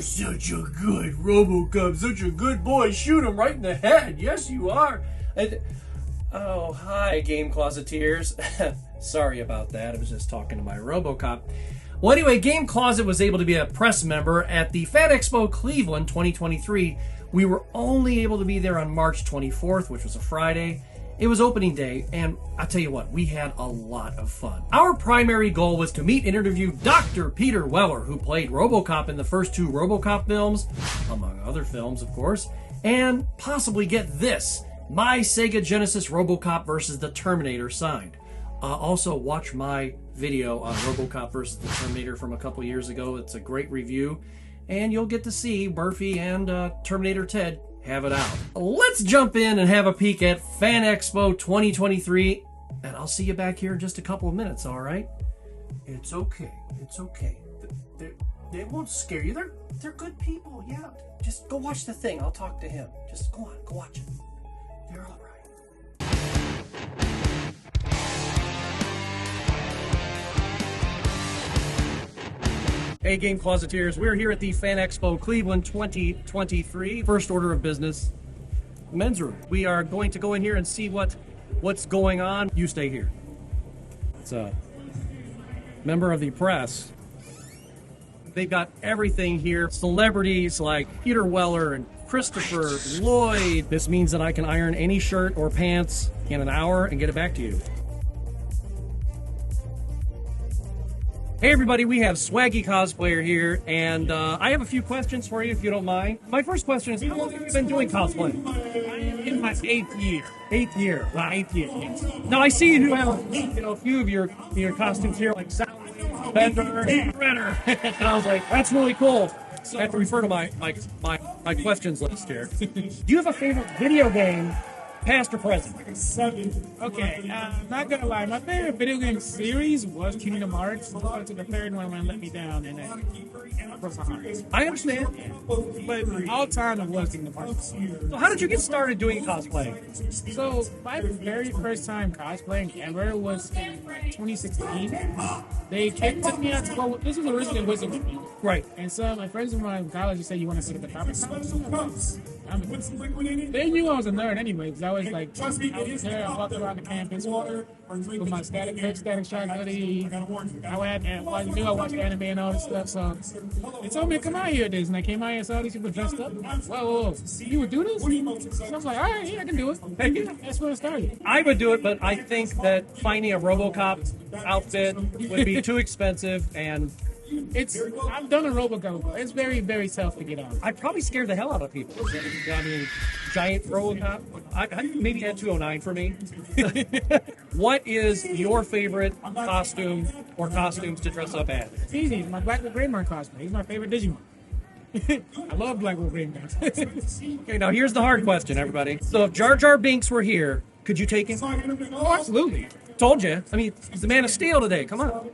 such a good Robocop, such a good boy. Shoot him right in the head. Yes, you are. And, oh, hi, Game Closeteers. Sorry about that. I was just talking to my Robocop. Well, anyway, Game Closet was able to be a press member at the FANEXPO Cleveland 2023. We were only able to be there on March 24th, which was a Friday. It was opening day, and I'll tell you what, we had a lot of fun. Our primary goal was to meet and interview Dr. Peter Weller, who played Robocop in the first 2 Robocop films, among other films, of course, and possibly get this, my Sega Genesis Robocop versus the Terminator signed. Also, watch my video on Robocop versus the Terminator from a couple years ago. It's a great review, and you'll get to see Murphy and Terminator Ted have it out. Let's jump in and have a peek at FANEXPO 2023, and I'll see you back here in just a couple of minutes, all right? It's okay. It's okay. They won't scare you. They're good people, yeah. Just go watch the thing. I'll talk to him. Just go on, go watch it. They're all right. Hey, Game Closeteers, we're here at the FANEXPO Cleveland 2023. First order of business, men's room. We are going to go in here and see what's going on. You stay here. It's a member of the press. They've got everything here. Celebrities like Peter Weller and Christopher, Lloyd. This means that I can iron any shirt or pants in an hour and get it back to you. Hey everybody, we have Swaggy Cosplayer here, and I have a few questions for you if you don't mind. My first question is, how long have you been doing cosplay? I am in my 8th year. 8th year. Wow. 8th year, yes. Now I see you have a few of your costumes here, like Bender, Redder. And I was like, that's really cool. So I have to refer to my questions list here. Do you have a favorite video game, past or present? Okay, not gonna lie, my favorite video game series was Kingdom Hearts. I took the third one when it let me down, and then broke my heart. I understand. But all time it was Kingdom Hearts. So how did you get started doing cosplay? So my very first time cosplaying ever was in 2016. They took me out to go. This was originally Wizard Review. Right. And so my friends from my college said, "You want to see the comics?" They knew I was a nerd anyway, because I was like, I was there, I walked around the campus with my Static Shock hoodie. I knew I watched anime and all this stuff, so they told me to come out here this, and I came out here and saw these people dressed up. Whoa, you would do this? So I was like, all right, yeah, I can do it. That's where it started. I would do it, but I think that finding a Robocop outfit would be too expensive, and I've done a Robocop. It's very, very tough to get on. I'd probably scare the hell out of people. I mean, giant Robocop. I maybe add 209 for me. What is your favorite costume or costumes to dress up as? It's easy. It's my Black Greymon cosplay. He's my favorite Digimon. I love Black Greymon. Okay, now here's the hard question, everybody. So if Jar Jar Binks were here, could you take him? Oh, absolutely. Told you. I mean, he's the Man of Steel today. Come on.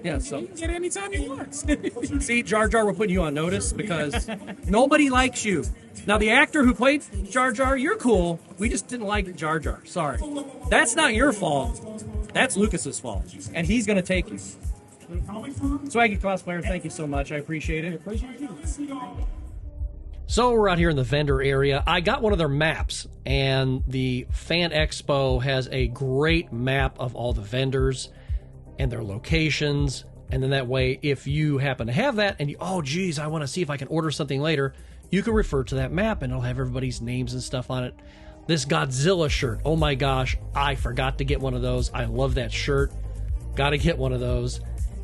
Yeah, so. You can get it anytime you want. See, Jar Jar, we're putting you on notice because nobody likes you. Now, the actor who played Jar Jar, you're cool. We just didn't like Jar Jar. Sorry. That's not your fault. That's Lucas's fault. And he's going to take you. Swaggy Cosplayer, thank you so much. I appreciate it. So we're out here in the vendor area. I got one of their maps, and the FANEXPO has a great map of all the vendors and their locations. And then that way, if you happen to have that and you, oh geez, I want to see if I can order something later, you can refer to that map and it'll have everybody's names and stuff on it. This Godzilla shirt, oh my gosh, I forgot to get one of those. I love that shirt. Gotta get one of those.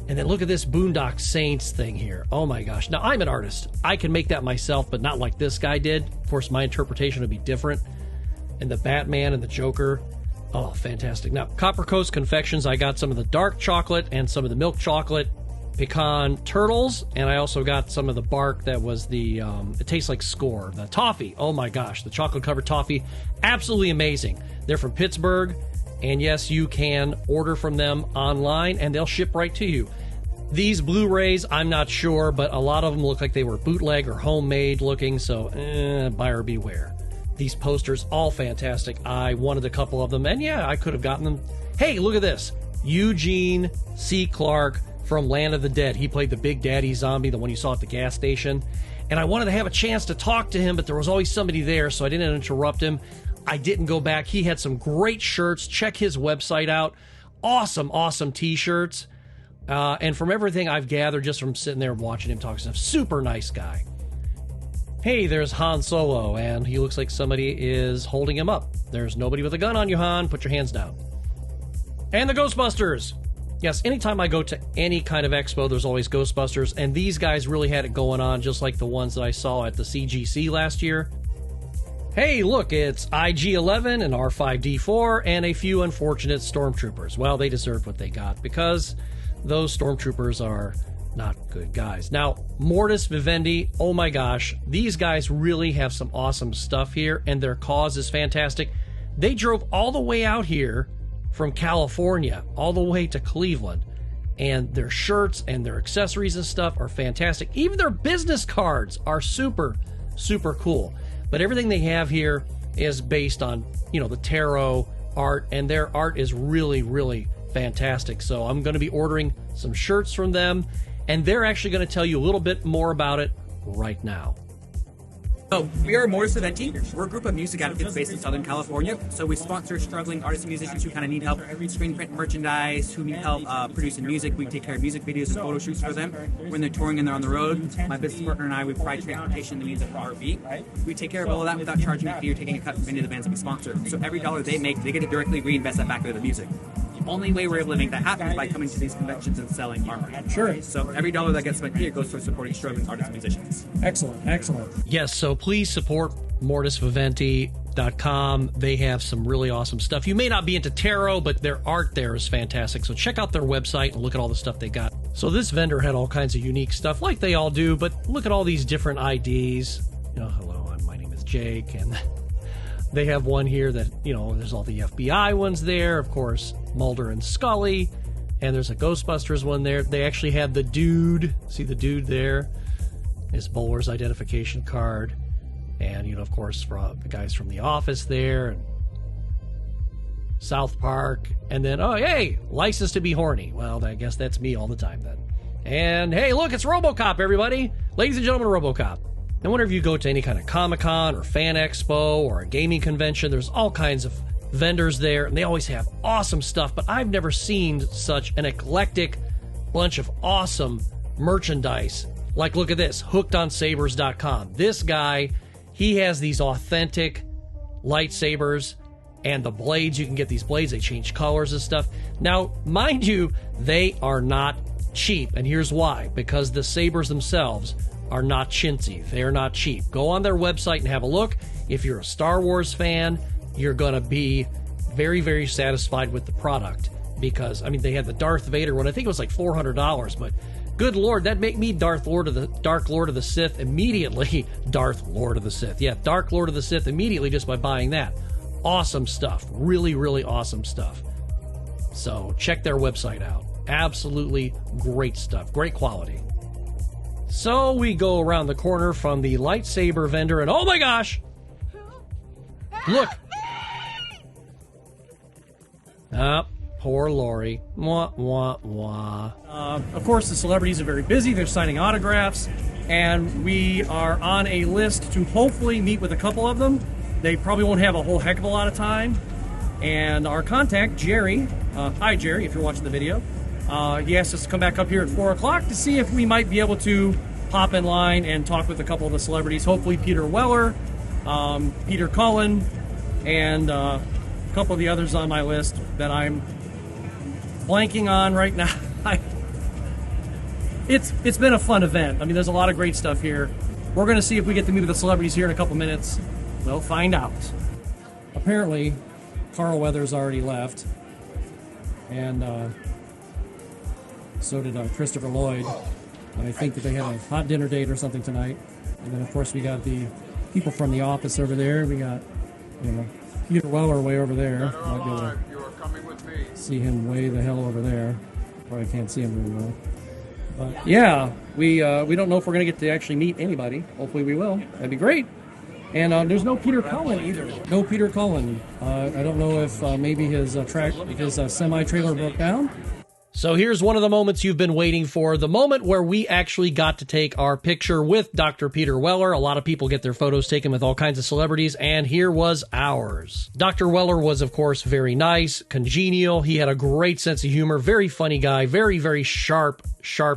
And then look at this Boondock Saints thing here. Oh my gosh. Now, I'm an artist. I can make that myself, but not like this guy did. Of course, my interpretation would be different. And the Batman and the Joker. Oh, fantastic. Now, Copper Coast Confections, I got some of the dark chocolate and some of the milk chocolate pecan turtles. And I also got some of the bark that was the, it tastes like Score. The toffee. Oh my gosh. The chocolate-covered toffee. Absolutely amazing. They're from Pittsburgh. And yes, you can order from them online, and they'll ship right to you. These Blu-rays, I'm not sure, but a lot of them look like they were bootleg or homemade looking, so buyer beware. These posters, all fantastic. I wanted a couple of them, and yeah, I could have gotten them. Hey, look at this. Eugene C. Clark from Land of the Dead. He played the Big Daddy zombie, the one you saw at the gas station. and I wanted to have a chance to talk to him, but there was always somebody there, so I didn't interrupt him. I didn't go back. He had some great shirts. Check his website out. Awesome t-shirts. And from everything I've gathered just from sitting there watching him talk stuff, super nice guy. Hey, there's Han Solo, and he looks like somebody is holding him up. There's nobody with a gun on you, Han. Put your hands down. And the Ghostbusters. Yes, anytime I go to any kind of expo, there's always Ghostbusters, and these guys really had it going on, just like the ones that I saw at the CGC last year. Hey, look, it's IG-11 and R5-D4 and a few unfortunate stormtroopers. Well, they deserved what they got because those stormtroopers are not good guys. Now, Mortis Vivendi, oh my gosh, these guys really have some awesome stuff here, and their cause is fantastic. They drove all the way out here from California, all the way to Cleveland, and their shirts and their accessories and stuff are fantastic. Even their business cards are super cool. But everything they have here is based on, the tarot art, and their art is really fantastic. So I'm going to be ordering some shirts from them, and they're actually going to tell you a little bit more about it right now. So we are Mortis Vivendi. We're a group of music advocates based in Southern California. So we sponsor struggling artists and musicians who kind of need help screen print merchandise, who need help producing music. We take care of music videos and photo shoots for them when they're touring and they're on the road. My business partner and I, we provide transportation to the means of RV. We take care of all of that without charging a fee or taking a cut from any of the bands that we sponsor. So every dollar they make, they get to directly reinvest that back into the music. The only way we're able to make that happen is by coming to these conventions and selling armor. Sure. So every dollar that gets spent here goes towards supporting struggling artists and musicians. Excellent. Yes, so please support MortisVivendi.com. They have some really awesome stuff. You may not be into tarot, but their art there is fantastic. So check out their website and look at all the stuff they got. So this vendor had all kinds of unique stuff, like they all do, but look at all these different IDs. Hello, my name is Jake, and they have one here that, there's all the FBI ones there, of course, Mulder and Scully, and there's a Ghostbusters one there. They actually have the dude, see the dude there? His Bowler's identification card, and, of course, the guys from The Office there, and South Park, and then, oh, hey, License to Be Horny. Well, I guess that's me all the time then. And, hey, look, it's Robocop, everybody. Ladies and gentlemen, Robocop. And whenever you go to any kind of Comic-Con or FANEXPO or a gaming convention, there's all kinds of vendors there, and they always have awesome stuff, but I've never seen such an eclectic bunch of awesome merchandise. Like, look at this, hookedonsabers.com. This guy, he has these authentic lightsabers, and the blades, you can get these blades, they change colors and stuff. Now, mind you, they are not cheap, and here's why. Because the sabers themselves are not chintzy. They are not cheap. Go on their website and have a look. If you're a Star Wars fan, you're going to be very satisfied with the product, because, they had the Darth Vader one. I think it was like $400, but good Lord, that make me Dark Lord of the Sith immediately. Darth Lord of the Sith. Yeah, Dark Lord of the Sith immediately just by buying that. Awesome stuff. Really awesome stuff. So check their website out. Absolutely great stuff. Great quality. So we go around the corner from the lightsaber vendor, and oh my gosh! Look! Poor Lori. Wah, wah, wah. Of course, the celebrities are very busy. They're signing autographs, and we are on a list to hopefully meet with a couple of them. They probably won't have a whole heck of a lot of time. And our contact, Jerry, hi Jerry, if you're watching the video, he asked us to come back up here at 4 o'clock to see if we might be able to pop in line and talk with a couple of the celebrities. Hopefully Peter Weller, Peter Cullen, and a couple of the others on my list that I'm blanking on right now. It's been a fun event. There's a lot of great stuff here. We're going to see if we get to meet with the celebrities here in a couple minutes. We'll find out. Apparently, Carl Weathers already left, and so did Christopher Lloyd. I think that they had a hot dinner date or something tonight. And then, of course, we got the people from The Office over there. We got, Peter Weller way over there. Might be able to see him way the hell over there. Probably can't see him very well. But yeah, we don't know if we're going to get to actually meet anybody. Hopefully we will. That'd be great. And there's no Peter Cullen either. No Peter Cullen. I don't know if maybe his semi-trailer broke down. So here's one of the moments you've been waiting for, the moment where we actually got to take our picture with Dr. Peter Weller. A lot of people get their photos taken with all kinds of celebrities, and here was ours. Dr. Weller was, of course, very nice, congenial. He had a great sense of humor, very funny guy, very, very sharp,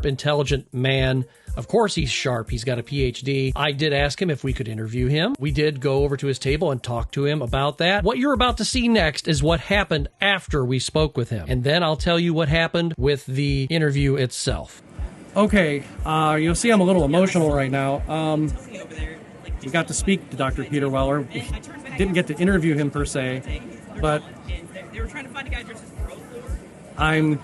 intelligent man. Of course he's sharp. He's got a PhD. I did ask him if we could interview him. We did go over to his table and talk to him about that. What you're about to see next is what happened after we spoke with him. And then I'll tell you what happened with the interview itself. Okay, you'll see I'm a little emotional right now. We got to speak to Dr. Peter Weller. We didn't get to interview him per se, but I'm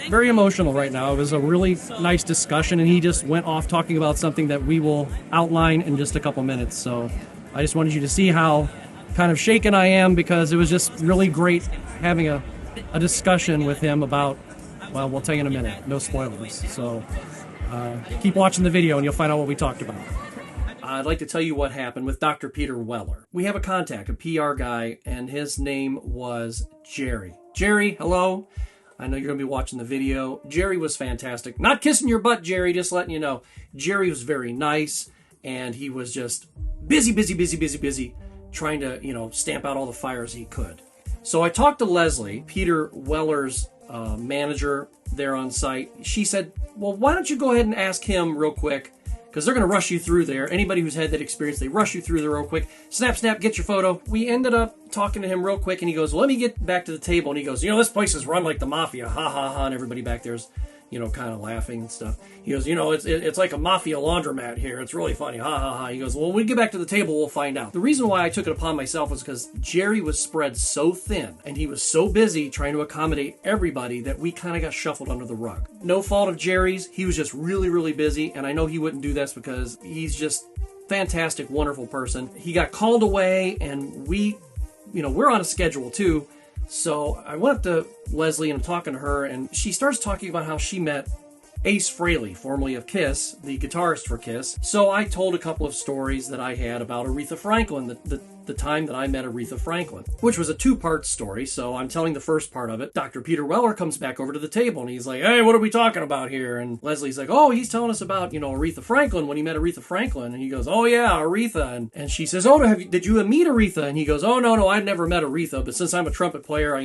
very emotional right now. It was a really nice discussion, and he just went off talking about something that we will outline in just a couple minutes. So I just wanted you to see how kind of shaken I am, because it was just really great having a discussion with him about, well, we'll tell you in a minute. No spoilers. So keep watching the video and you'll find out what we talked about. I'd like to tell you what happened with Dr. Peter Weller. We have a contact, a PR guy, and his name was Jerry. Jerry, hello. I know you're going to be watching the video. Jerry was fantastic. Not kissing your butt, Jerry, just letting you know. Jerry was very nice, and he was just busy, trying to, stamp out all the fires he could. So I talked to Leslie, Peter Weller's manager there on site. She said, well, why don't you go ahead and ask him real quick, because they're going to rush you through there. Anybody who's had that experience, they rush you through there real quick. Snap, get your photo. We ended up talking to him real quick, and he goes, well, let me get back to the table. And he goes, this place is run like the mafia. Ha, ha, ha. And everybody back there's, kind of laughing and stuff. He goes, it's like a mafia laundromat here. It's really funny. Ha, ha, ha. He goes, well, when we get back to the table, we'll find out. The reason why I took it upon myself was because Jerry was spread so thin, and he was so busy trying to accommodate everybody that we kind of got shuffled under the rug. No fault of Jerry's. He was just really busy, and I know he wouldn't do this because he's just fantastic, wonderful person. He got called away, and we're on a schedule too. So I went up to Leslie and I'm talking to her, and she starts talking about how she met Ace Frehley, formerly of Kiss, the guitarist for Kiss. So I told a couple of stories that I had about Aretha Franklin, the time that I met Aretha Franklin, which was a two-part story. So I'm telling the first part of it. Dr. Peter Weller comes back over to the table and he's like, hey, what are we talking about here? And Leslie's like, oh, he's telling us about, Aretha Franklin, when he met Aretha Franklin. And he goes, oh yeah, Aretha. And she says, oh, did you meet Aretha? And he goes, oh, no, I'd never met Aretha. But since I'm a trumpet player,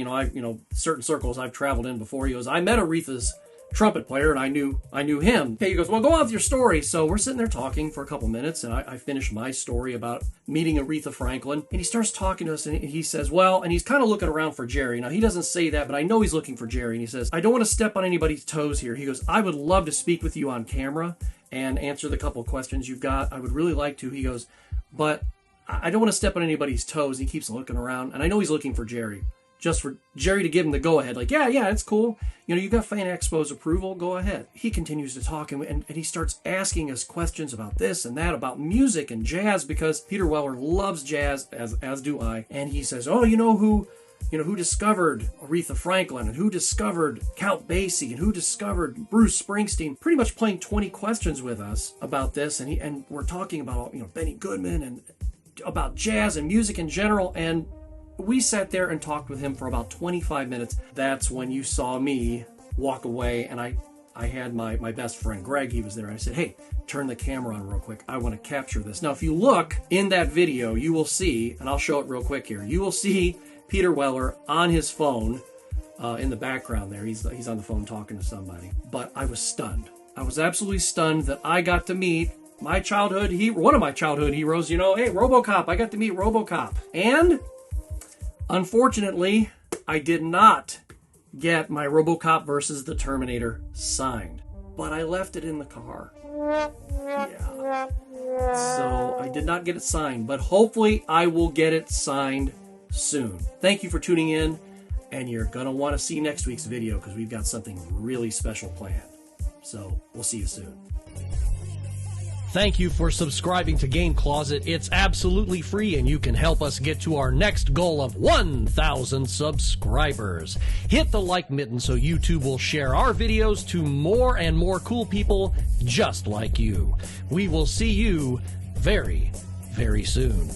certain circles I've traveled in before. He goes, I met Aretha's trumpet player, and I knew him. Okay, he goes, well, go on with your story. So we're sitting there talking for a couple minutes, and I finished my story about meeting Aretha Franklin, and he starts talking to us, and he says, well, and he's kind of looking around for Jerry. Now, he doesn't say that, but I know he's looking for Jerry, and he says, I don't want to step on anybody's toes here. He goes, I would love to speak with you on camera and answer the couple of questions you've got. I would really like to. He goes, but I don't want to step on anybody's toes. He keeps looking around, and I know he's looking for Jerry. Just for Jerry to give him the go-ahead. Like, yeah, it's cool. You got FANEXPO's approval, go ahead. He continues to talk, and he starts asking us questions about this and that, about music and jazz, because Peter Weller loves jazz, as do I. And he says, oh, who discovered Aretha Franklin, and who discovered Count Basie, and who discovered Bruce Springsteen, pretty much playing 20 questions with us about this. And we're talking about, Benny Goodman, and about jazz and music in general, and we sat there and talked with him for about 25 minutes. That's when you saw me walk away, and I had my best friend Greg, he was there. I said, hey, turn the camera on real quick. I want to capture this. Now, if you look in that video, you will see, and I'll show it real quick here, you will see Peter Weller on his phone in the background there. He's on the phone talking to somebody. But I was stunned. I was absolutely stunned that I got to meet one of my childhood heroes, hey, Robocop. I got to meet Robocop. And unfortunately, I did not get my Robocop versus the Terminator signed, but I left it in the car. Yeah. So I did not get it signed, but hopefully I will get it signed soon. Thank you for tuning in, and you're going to want to see next week's video because we've got something really special planned. So we'll see you soon. Thank you for subscribing to Game Closet. It's absolutely free, and you can help us get to our next goal of 1,000 subscribers. Hit the like button so YouTube will share our videos to more and more cool people just like you. We will see you very, very soon.